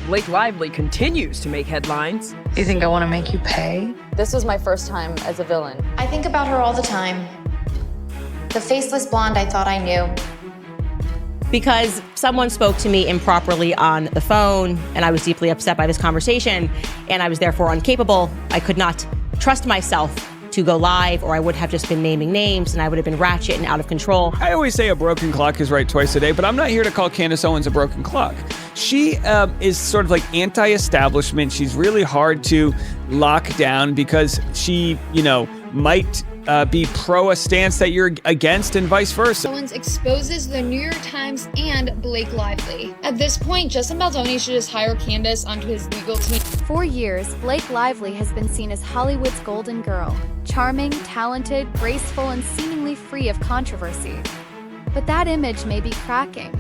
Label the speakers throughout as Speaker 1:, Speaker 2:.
Speaker 1: Blake Lively continues to make headlines.
Speaker 2: You think I want to make you pay?
Speaker 3: This was my first time as a villain.
Speaker 4: I think about her all the time. The faceless blonde I thought I knew.
Speaker 5: Because someone spoke to me improperly on the phone, and I was deeply upset by this conversation, and I was therefore incapable. I could not trust myself to go live, or I would have just been naming names, and I would have been ratchet and out of control.
Speaker 6: I always say a broken clock is right twice a day, but I'm not here to call Candace Owens a broken clock. She is sort of like anti-establishment. She's really hard to lock down because she, might be pro a stance that you're against and vice versa.
Speaker 7: Owens exposes the New York Times and Blake Lively. At this point, Justin Baldoni should just hire Candace onto his legal team.
Speaker 8: For years, Blake Lively has been seen as Hollywood's golden girl. Charming, talented, graceful, and seemingly free of controversy. But that image may be cracking.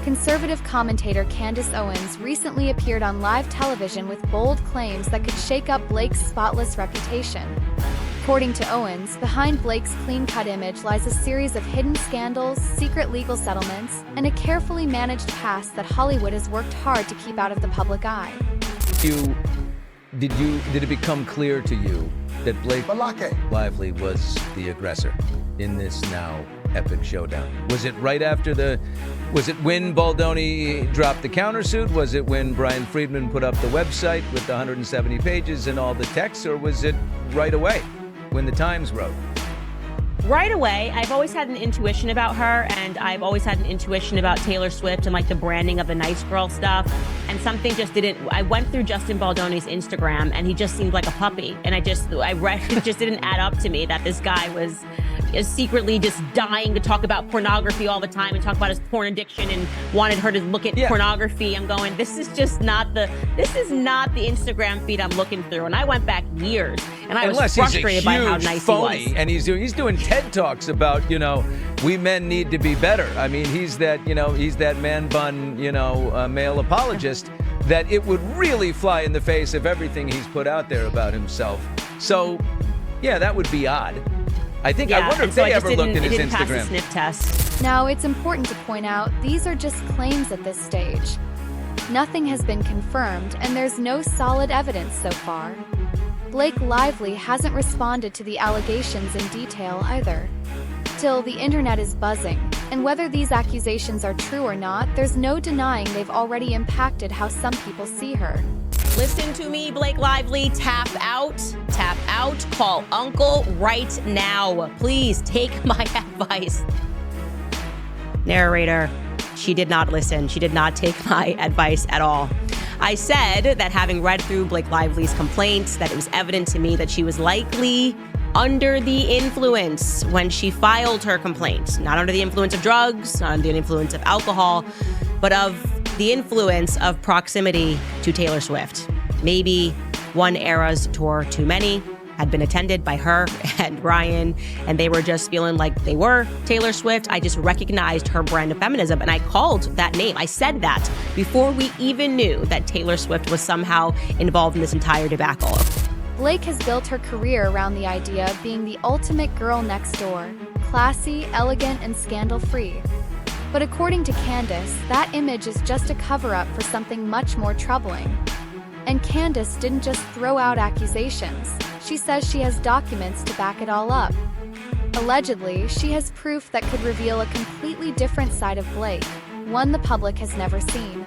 Speaker 8: Conservative commentator Candace Owens recently appeared on live television with bold claims that could shake up Blake's spotless reputation. According to Owens, behind Blake's clean-cut image lies a series of hidden scandals, secret legal settlements, and a carefully managed past that Hollywood has worked hard to keep out of the public eye.
Speaker 9: Did it become clear to you that Blake Lively was the aggressor in this now epic showdown? Was it right after was it when Baldoni dropped the countersuit? Was it when Brian Friedman put up the website with the 170 pages and all the text? Or was it right away when the Times wrote?
Speaker 5: Right away, I've always had an intuition about her, and I've always had an intuition about Taylor Swift and like the branding of the nice girl stuff. And something just didn't. I went through Justin Baldoni's Instagram, and he just seemed like a puppy. And it just didn't add up to me that this guy was secretly just dying to talk about pornography all the time and talk about his porn addiction and wanted her to look at pornography. I'm going, this is not the Instagram feed I'm looking through. And I went back years, and I was frustrated by how nice
Speaker 9: phony,
Speaker 5: he was.
Speaker 9: And he's doing TED Talks about, we men need to be better. I mean, he's that man bun, male apologist that it would really fly in the face of everything he's put out there about himself. So, yeah, that would be odd. I wonder if they ever looked at his Instagram.
Speaker 5: Pass the sniff test.
Speaker 8: Now, it's important to point out, these are just claims at this stage. Nothing has been confirmed, and there's no solid evidence so far. Blake Lively hasn't responded to the allegations in detail either. Still, the internet is buzzing, and whether these accusations are true or not, there's no denying they've already impacted how some people see her.
Speaker 5: Listen to me, Blake Lively. Tap out, call uncle right now. Please take my advice. Narrator, she did not listen. She did not take my advice at all. I said that having read through Blake Lively's complaints, that it was evident to me that she was likely under the influence when she filed her complaint. Not under the influence of drugs, not under the influence of alcohol, but of the influence of proximity to Taylor Swift. Maybe one Eras tour too many had been attended by her and Brian, and they were just feeling like they were Taylor Swift. I just recognized her brand of feminism, and I called that name. I said that before we even knew that Taylor Swift was somehow involved in this entire debacle.
Speaker 8: Blake has built her career around the idea of being the ultimate girl next door, classy, elegant, and scandal-free. But according to Candace, that image is just a cover-up for something much more troubling. And Candace didn't just throw out accusations. She says she has documents to back it all up. Allegedly, she has proof that could reveal a completely different side of Blake, one the public has never seen.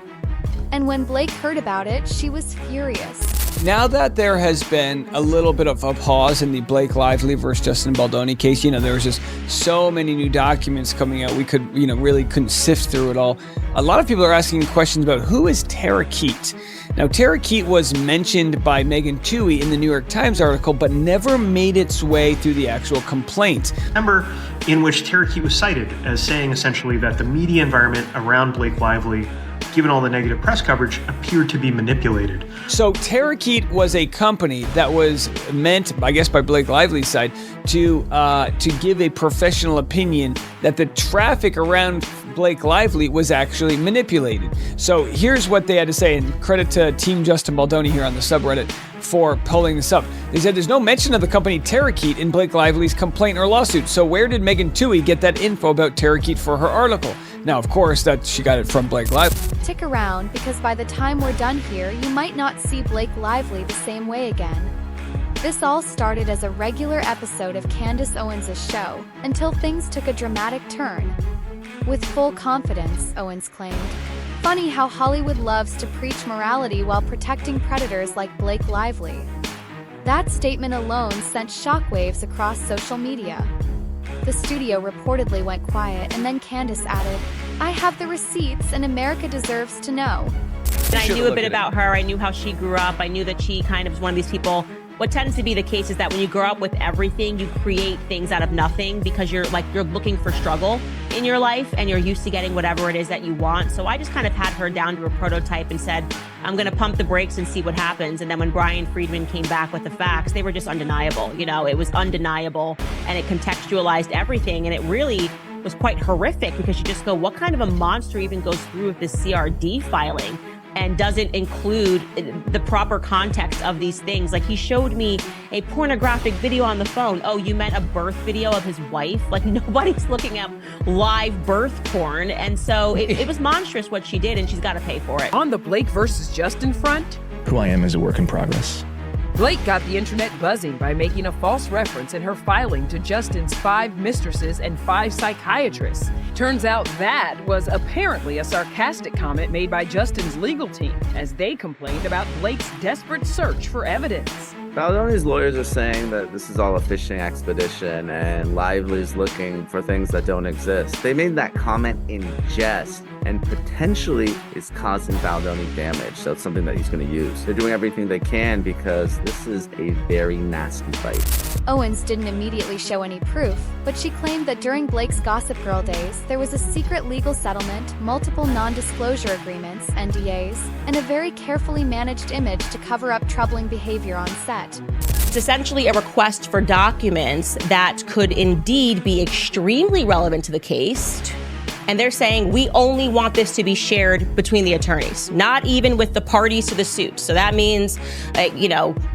Speaker 8: And when Blake heard about it, she was furious.
Speaker 6: Now that there has been a little bit of a pause in the Blake Lively versus Justin Baldoni case, there was just so many new documents coming out. We really couldn't sift through it all. A lot of people are asking questions about who is Tara Keat. Now, Tara Keat was mentioned by Megan Twohey in the New York Times article, but never made its way through the actual complaint.
Speaker 10: Remember in which Tara Keat was cited as saying essentially that the media environment around Blake Lively, given all the negative press coverage, appeared to be manipulated.
Speaker 6: So Tara Keat was a company that was meant, I guess by Blake Lively's side, to give a professional opinion that the traffic around Blake Lively was actually manipulated. So here's what they had to say, and credit to Team Justin Baldoni here on the subreddit. for pulling this up. They said there's no mention of the company Terakeet in Blake Lively's complaint or lawsuit. So where did Megan Twohey get that info about Terakeet for her article? Now, of course, that she got it from Blake Lively.
Speaker 8: Stick around, because by the time we're done here, you might not see Blake Lively the same way again. This all started as a regular episode of Candace Owens' show, until things took a dramatic turn. With full confidence, Owens claimed. Funny how Hollywood loves to preach morality while protecting predators like Blake Lively. That statement alone sent shockwaves across social media. The studio reportedly went quiet, and then Candace added, "I have the receipts, and America deserves to know."
Speaker 5: And I knew a bit about her. I knew how she grew up. I knew that she kind of was one of these people. What tends to be the case is that when you grow up with everything, you create things out of nothing because you're looking for struggle in your life and you're used to getting whatever it is that you want. So I just kind of had her down to a prototype and said, I'm going to pump the brakes and see what happens. And then when Brian Friedman came back with the facts, they were just undeniable. You know, it was undeniable and it contextualized everything. And it really was quite horrific because you just go, what kind of a monster even goes through with this CRD filing and doesn't include the proper context of these things? Like, he showed me a pornographic video on the phone. Oh, you meant a birth video of his wife? Like, nobody's looking at live birth porn. And so it was monstrous what she did, and she's got to pay for it.
Speaker 1: On the Blake versus Justin front,
Speaker 11: who I am is a work in progress.
Speaker 1: Blake got the internet buzzing by making a false reference in her filing to Justin's 5 mistresses and 5 psychiatrists. Turns out that was apparently a sarcastic comment made by Justin's legal team as they complained about Blake's desperate search for evidence.
Speaker 12: Baldoni's lawyers are saying that this is all a fishing expedition and Lively's looking for things that don't exist. They made that comment in jest and potentially is causing Baldoni damage. So it's something that he's going to use. They're doing everything they can because this is a very nasty fight.
Speaker 8: Owens didn't immediately show any proof, but she claimed that during Blake's Gossip Girl days, there was a secret legal settlement, multiple non-disclosure agreements, NDAs, and a very carefully managed image to cover up troubling behavior on set.
Speaker 5: It's essentially a request for documents that could indeed be extremely relevant to the case. And they're saying, we only want this to be shared between the attorneys, not even with the parties to the suit. So that means,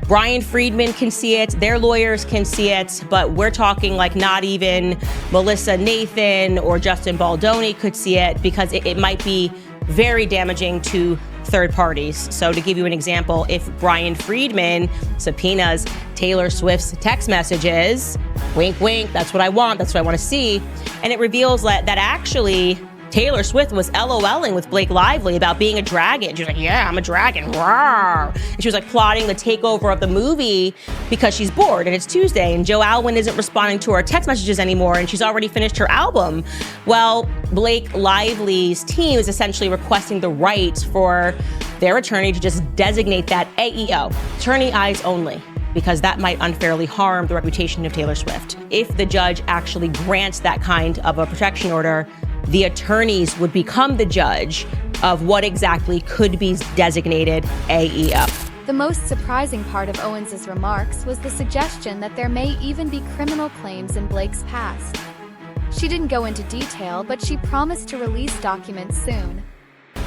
Speaker 5: Brian Friedman can see it, their lawyers can see it, but we're talking like not even Melissa Nathan or Justin Baldoni could see it because it might be very damaging to third parties. So to give you an example, if Brian Friedman subpoenas Taylor Swift's text messages, wink, wink, that's what I want, that's what I want to see, and it reveals that actually Taylor Swift was LOLing with Blake Lively about being a dragon. She was like, yeah, I'm a dragon. Rawr. And she was like plotting the takeover of the movie because she's bored and it's Tuesday and Joe Alwyn isn't responding to her text messages anymore and she's already finished her album. Well, Blake Lively's team is essentially requesting the right for their attorney to just designate that AEO, attorney eyes only, because that might unfairly harm the reputation of Taylor Swift. If the judge actually grants that kind of a protection order, the attorneys would become the judge of what exactly could be designated AEO.
Speaker 8: The most surprising part of Owens' remarks was the suggestion that there may even be criminal claims in Blake's past. She didn't go into detail, but she promised to release documents soon.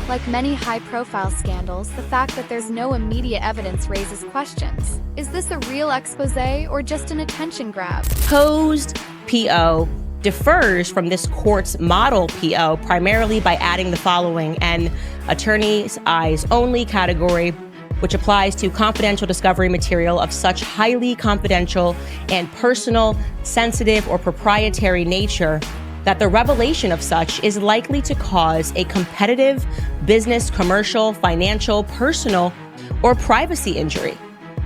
Speaker 8: Like many high-profile scandals, the fact that there's no immediate evidence raises questions. Is this a real expose or just an attention grab?
Speaker 5: Proposed PO differs from this court's model PO primarily by adding the following: an attorney's eyes only category, which applies to confidential discovery material of such highly confidential and personal, sensitive, or proprietary nature that the revelation of such is likely to cause a competitive, business, commercial, financial, personal, or privacy injury.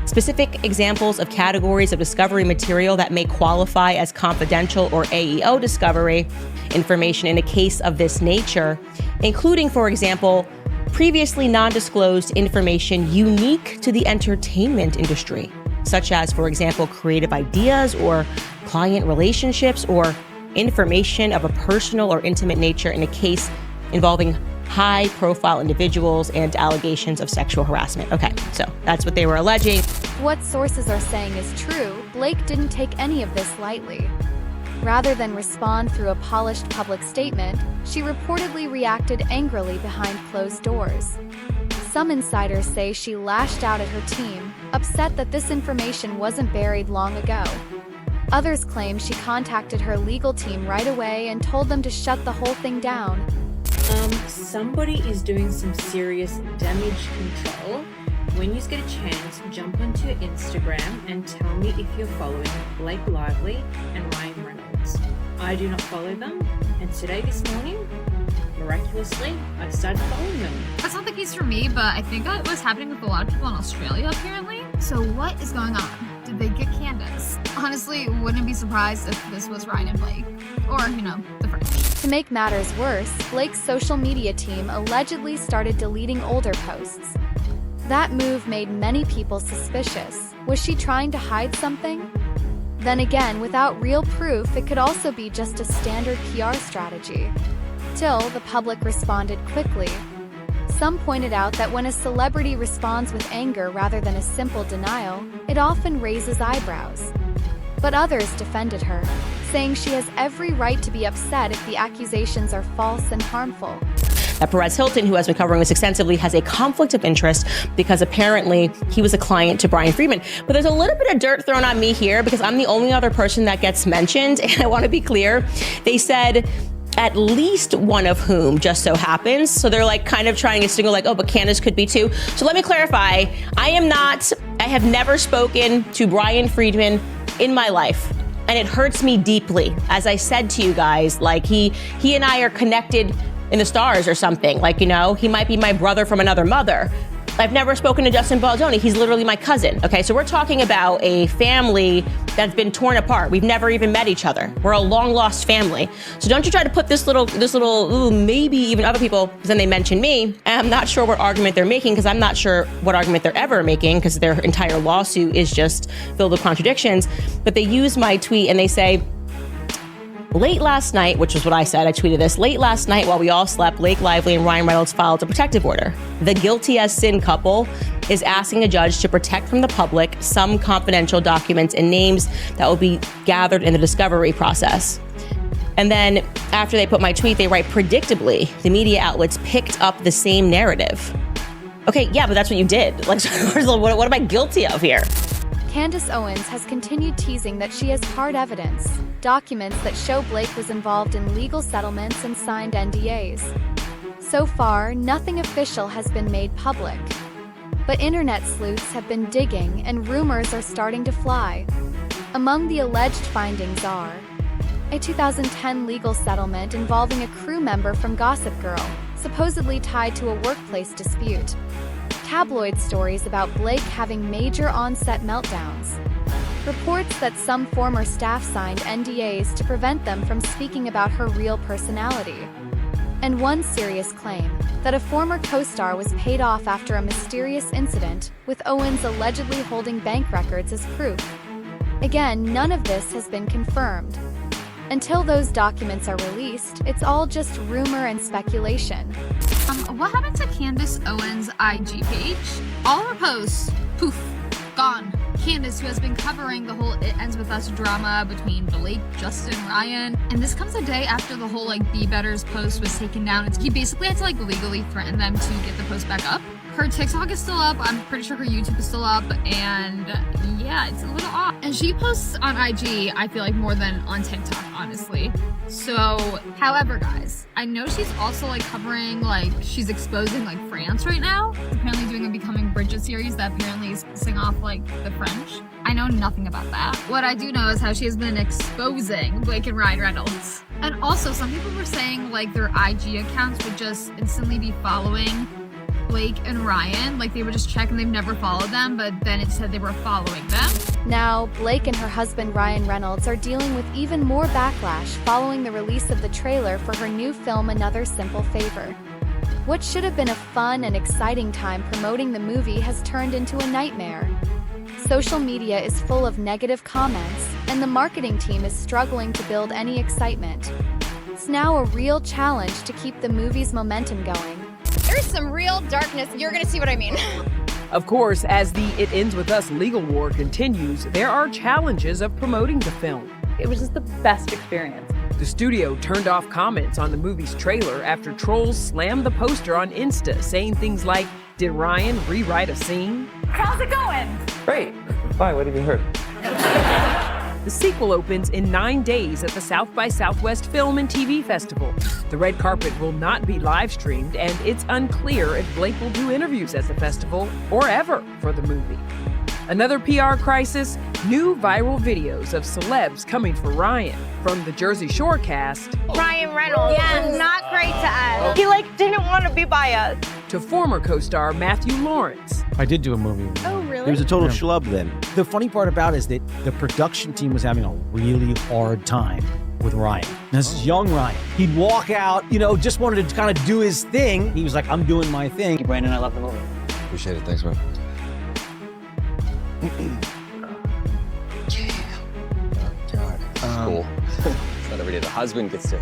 Speaker 5: Specific examples of categories of discovery material that may qualify as confidential or AEO discovery information in a case of this nature, including, for example, previously non-disclosed information unique to the entertainment industry, such as, for example, creative ideas or client relationships or information of a personal or intimate nature in a case involving high-profile individuals and allegations of sexual harassment. Okay, so that's what they were alleging.
Speaker 8: What sources are saying is true. Blake didn't take any of this lightly. Rather than respond through a polished public statement, she reportedly reacted angrily behind closed doors. Some insiders say she lashed out at her team, upset that this information wasn't buried long ago. Others claim she contacted her legal team right away and told them to shut the whole thing down.
Speaker 13: Somebody is doing some serious damage control. When you get a chance, jump onto Instagram and tell me if you're following Blake Lively and Ryan Reynolds. I do not follow them, and today, this morning, miraculously, I started following them.
Speaker 7: That's not the case for me, but I think that was happening with a lot of people in Australia, apparently. So what is going on? Did they get Candace? Honestly, wouldn't be surprised if this was Ryan and Blake. Or, the French.
Speaker 8: To make matters worse, Blake's social media team allegedly started deleting older posts. That move made many people suspicious. Was she trying to hide something? Then again, without real proof, it could also be just a standard PR strategy. Still, the public responded quickly. Some pointed out that when a celebrity responds with anger rather than a simple denial, it often raises eyebrows. But others defended her, saying she has every right to be upset if the accusations are false and harmful.
Speaker 5: That Perez Hilton, who has been covering this extensively, has a conflict of interest because apparently he was a client to Brian Friedman. But there's a little bit of dirt thrown on me here because I'm the only other person that gets mentioned. And I want to be clear. They said at least one of whom just so happens. So they're like kind of trying to signal like, oh, but Candace could be too. So let me clarify. I have never spoken to Brian Friedman in my life. And it hurts me deeply. As I said to you guys, like he and I are connected in the stars or something. Like, he might be my brother from another mother. I've never spoken to Justin Baldoni. He's literally my cousin. Okay, so we're talking about a family that's been torn apart. We've never even met each other. We're a long lost family. So don't you try to put this little, ooh, maybe even other people, because then they mention me. And I'm not sure what argument they're making, because I'm not sure what argument they're ever making, because their entire lawsuit is just filled with contradictions. But they use my tweet and they say, late last night, which was what I said, I tweeted this, late last night while we all slept, Blake Lively and Ryan Reynolds filed a protective order. The guilty as sin couple is asking a judge to protect from the public some confidential documents and names that will be gathered in the discovery process. And then after they put my tweet, they write, predictably, the media outlets picked up the same narrative. Okay, yeah, but that's what you did. Like, what am I guilty of here?
Speaker 8: Candace Owens has continued teasing that she has hard evidence, documents that show Blake was involved in legal settlements and signed NDAs. So far, nothing official has been made public. But internet sleuths have been digging and rumors are starting to fly. Among the alleged findings are a 2010 legal settlement involving a crew member from Gossip Girl, supposedly tied to a workplace dispute. Tabloid stories about Blake having major on-set meltdowns. Reports that some former staff signed NDAs to prevent them from speaking about her real personality. And one serious claim, that a former co-star was paid off after a mysterious incident, with Owens allegedly holding bank records as proof. Again, none of this has been confirmed. Until those documents are released, it's all just rumor and speculation.
Speaker 7: What happened to Candace Owens' IG page? All her posts, poof, gone. Candace, who has been covering the whole It Ends With Us drama between Blake, Justin, Ryan, and this comes a day after the whole Be Better's post was taken down. He basically had to legally threaten them to get the post back up. Her TikTok is still up. I'm pretty sure her YouTube is still up, and yeah, it's a little off. And she posts on IG, I feel like, more than on TikTok, honestly. So, however, guys, I know she's also covering, she's exposing France right now. Apparently doing a Becoming Bridget series that apparently is pissing off the French. I know nothing about that. What I do know is how she has been exposing Blake and Ryan Reynolds. And also, some people were saying their IG accounts would just instantly be following Blake and Ryan, they would just check and they've never followed them, but then it said they were following them.
Speaker 8: Now, Blake and her husband Ryan Reynolds are dealing with even more backlash following the release of the trailer for her new film Another Simple Favor. What should have been a fun and exciting time promoting the movie has turned into a nightmare. Social media is full of negative comments, and the marketing team is struggling to build any excitement. It's now a real challenge to keep the movie's momentum going.
Speaker 3: There's some real darkness. You're gonna see what I mean.
Speaker 1: Of course, as the It Ends With Us legal war continues, there are challenges of promoting the film.
Speaker 14: It was just the best experience.
Speaker 1: The studio turned off comments on the movie's trailer after trolls slammed the poster on Insta, saying things like, Did Ryan rewrite a scene?
Speaker 14: How's it going?
Speaker 15: Great. Why? What have you heard?
Speaker 1: The sequel opens in 9 days at the South by Southwest Film and TV Festival. The red carpet will not be live streamed, and it's unclear if Blake will do interviews at the festival or ever for the movie. Another PR crisis, new viral videos of celebs coming for Ryan. From the Jersey Shore cast,
Speaker 3: Ryan Reynolds. Yeah, not great to us.
Speaker 16: He didn't want to be by us.
Speaker 1: To former co-star Matthew Lawrence.
Speaker 17: I did do a movie.
Speaker 3: Oh, really?
Speaker 18: It was a total schlub then.
Speaker 17: The funny part about it is that the production team was having a really hard time with Ryan. This is young Ryan. He'd walk out, just wanted to kind of do his thing. He was like, I'm doing my thing.
Speaker 15: Thank you, Brandon. I love the movie.
Speaker 9: Appreciate it. Thanks, man.
Speaker 19: God. Cool. It's not every day the husband gets to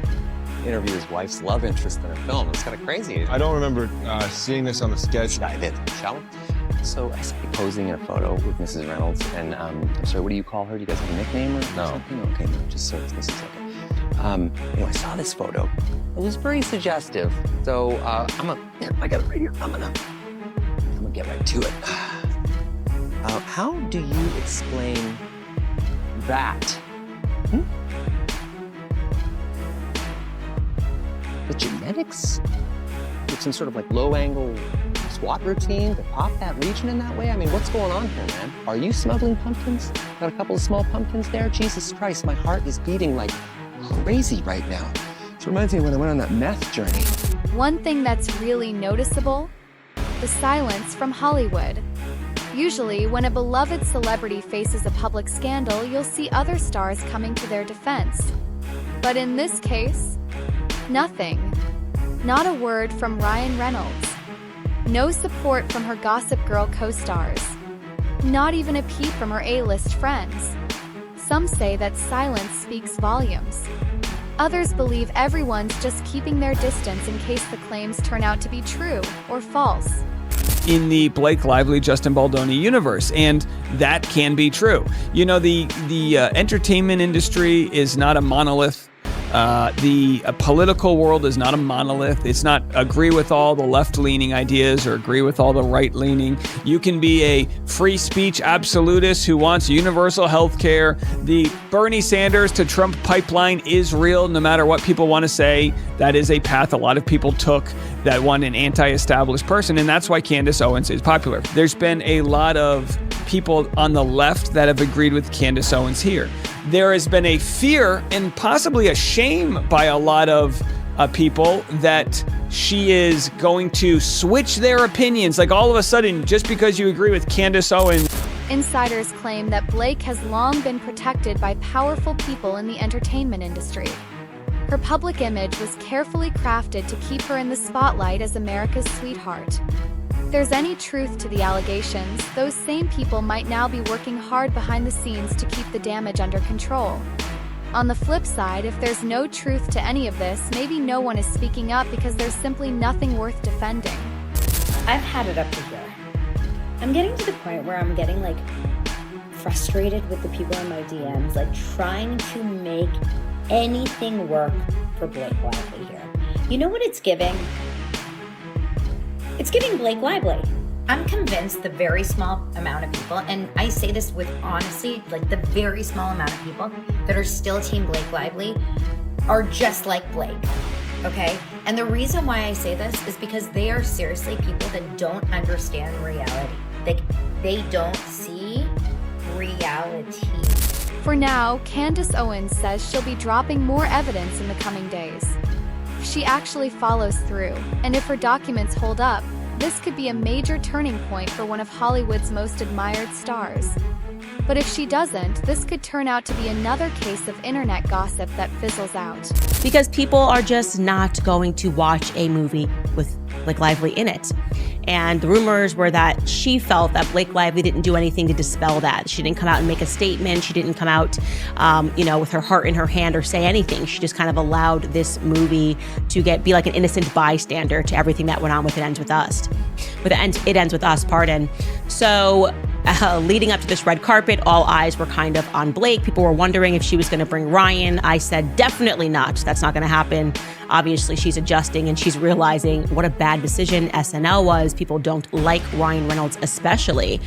Speaker 19: interview his wife's love interest in a film. It's kind of crazy.
Speaker 20: I don't remember seeing this on the sketch.
Speaker 19: Dive in, shall we? So I saw you posing in a photo with Mrs. Reynolds, and I'm sorry, what do you call her? Do you guys have a nickname or something? Okay, no, just so this is okay. I saw this photo. It was very suggestive. So I got it right here. I'm gonna get right to it. How do you explain that? The genetics? With some sort of low-angle SWAT routine to pop that region in that way? I mean, what's going on here, man? Are you smuggling pumpkins? Got a couple of small pumpkins there? Jesus Christ, my heart is beating like crazy right now. It reminds me when I went on that meth journey.
Speaker 8: One thing that's really noticeable, the silence from Hollywood. Usually, when a beloved celebrity faces a public scandal, you'll see other stars coming to their defense. But in this case, nothing. Not a word from Ryan Reynolds. No support from her Gossip Girl co-stars. Not even a peep from her A-list friends. Some say that silence speaks volumes. Others believe everyone's just keeping their distance in case the claims turn out to be true or false.
Speaker 6: In the Blake Lively, Justin Baldoni universe, and that can be true. The entertainment industry is not a monolith. The political world is not a monolith. It's not agree with all the left-leaning ideas or agree with all the right-leaning. You can be a free speech absolutist who wants universal health care. The Bernie Sanders to Trump pipeline is real, no matter what people want to say. That is a path a lot of people took that want an anti-established person, and that's why Candace Owens is popular. There's been a lot of people on the left that have agreed with Candace Owens here. There has been a fear and possibly a shame by a lot of people that she is going to switch their opinions. Like all of a sudden, just because you agree with Candace Owens.
Speaker 8: Insiders claim that Blake has long been protected by powerful people in the entertainment industry. Her public image was carefully crafted to keep her in the spotlight as America's sweetheart. If there's any truth to the allegations, those same people might now be working hard behind the scenes to keep the damage under control. On the flip side, if there's no truth to any of this, maybe no one is speaking up because there's simply nothing worth defending.
Speaker 21: I've had it up to here. I'm getting to the point where I'm getting frustrated with the people in my DMs, trying to make anything work for Blake Lively here. You know what it's giving? It's giving Blake Lively. I'm convinced the very small amount of people, and I say this with honesty, the very small amount of people that are still Team Blake Lively are just like Blake, okay? And the reason why I say this is because they are seriously people that don't understand reality. They don't see reality.
Speaker 8: For now, Candace Owens says she'll be dropping more evidence in the coming days. If she actually follows through, and if her documents hold up, this could be a major turning point for one of Hollywood's most admired stars. But if she doesn't, this could turn out to be another case of internet gossip that fizzles out.
Speaker 5: Because people are just not going to watch a movie with Blake Lively in it. And the rumors were that she felt that Blake Lively didn't do anything to dispel that. She didn't come out and make a statement. She didn't come out, with her heart in her hand or say anything. She just kind of allowed this movie to be like an innocent bystander to everything that went on with It Ends With Us. It Ends With Us, pardon. So leading up to this red carpet, all eyes were kind of on Blake. People were wondering if she was going to bring Ryan. I said, definitely not. That's not going to happen. Obviously, she's adjusting and she's realizing what a bad decision SNL was. People don't like Ryan Reynolds especially.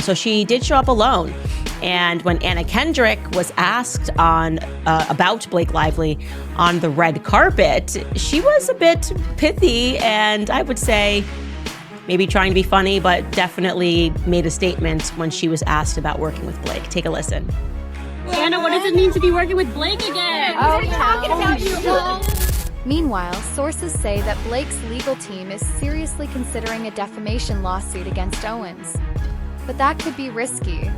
Speaker 5: So she did show up alone. And when Anna Kendrick was asked about Blake Lively on the red carpet, she was a bit pithy and I would say maybe trying to be funny, but definitely made a statement when she was asked about working with Blake. Take a listen.
Speaker 18: Anna, what does it mean to be working with Blake again?
Speaker 8: Oh,
Speaker 18: We're talking about you.
Speaker 8: Meanwhile, sources say that Blake's legal team is seriously considering a defamation lawsuit against Owens. But that could be risky.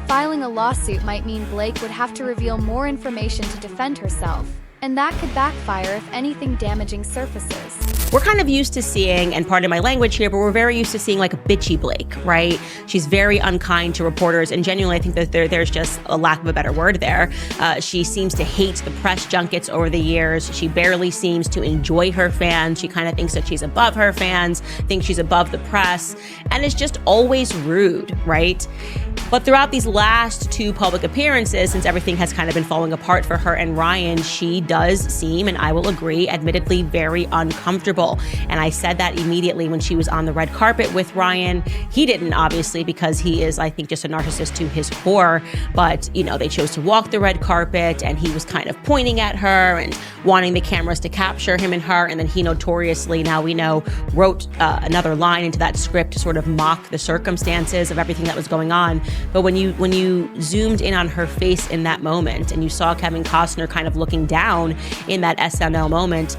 Speaker 8: Filing a lawsuit might mean Blake would have to reveal more information to defend herself, and that could backfire if anything damaging surfaces.
Speaker 5: We're kind of used to seeing, and pardon my language here, but we're very used to seeing like a bitchy Blake, right? She's very unkind to reporters, and genuinely I think that there's just a lack of a better word there. She seems to hate the press junkets over the years. She barely seems to enjoy her fans. She kind of thinks that she's above her fans, thinks she's above the press, and is just always rude, right? But throughout these last 2 public appearances, since everything has kind of been falling apart for her and Ryan, she does seem, and I will agree, admittedly very uncomfortable. And I said that immediately when she was on the red carpet with Ryan. He didn't, obviously, because he is, I think, just a narcissist to his core. But, you know, they chose to walk the red carpet and he was kind of pointing at her and wanting the cameras to capture him and her. And then he notoriously, now we know, wrote another line into that script to sort of mock the circumstances of everything that was going on. But when you zoomed in on her face in that moment and you saw Kevin Costner kind of looking down in that SNL moment,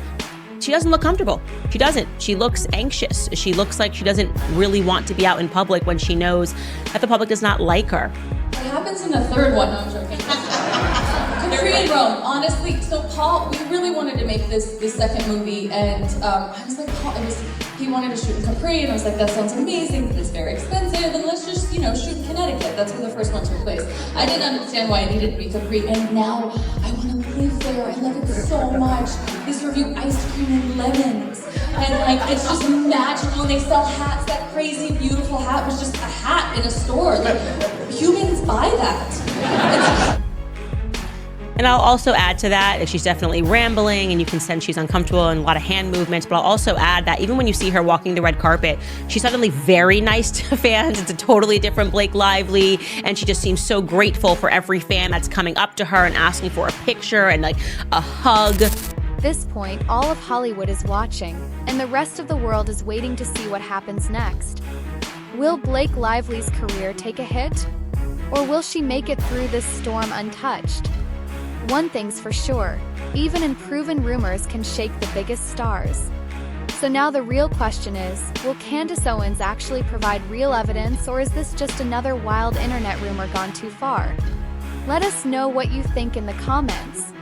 Speaker 5: she doesn't look comfortable. She doesn't. She looks anxious. She looks like she doesn't really want to be out in public when she knows that the public does not like her.
Speaker 22: What happens in the third one? No, I'm joking. Capri and Rome, honestly. So Paul, we really wanted to make this second movie, and I was like, Paul, he wanted to shoot in Capri, and I was like, that sounds amazing, but it's very expensive, and let's just, shoot in Connecticut. That's where the first one took place. I didn't understand why it needed to be Capri, and now I want to live there. I love it so much. They serve you ice cream and lemons, and it's just magical. And they sell hats. That crazy, beautiful hat was just a hat in a store. Humans buy that.
Speaker 5: And I'll also add to that she's definitely rambling and you can sense she's uncomfortable and a lot of hand movements. But I'll also add that even when you see her walking the red carpet, she's suddenly very nice to fans. It's a totally different Blake Lively. And she just seems so grateful for every fan that's coming up to her and asking for a picture and a hug.
Speaker 8: At this point, all of Hollywood is watching, and the rest of the world is waiting to see what happens next. Will Blake Lively's career take a hit? Or will she make it through this storm untouched? One thing's for sure, even unproven rumors can shake the biggest stars. So now the real question is, will Candace Owens actually provide real evidence, or is this just another wild internet rumor gone too far? Let us know what you think in the comments.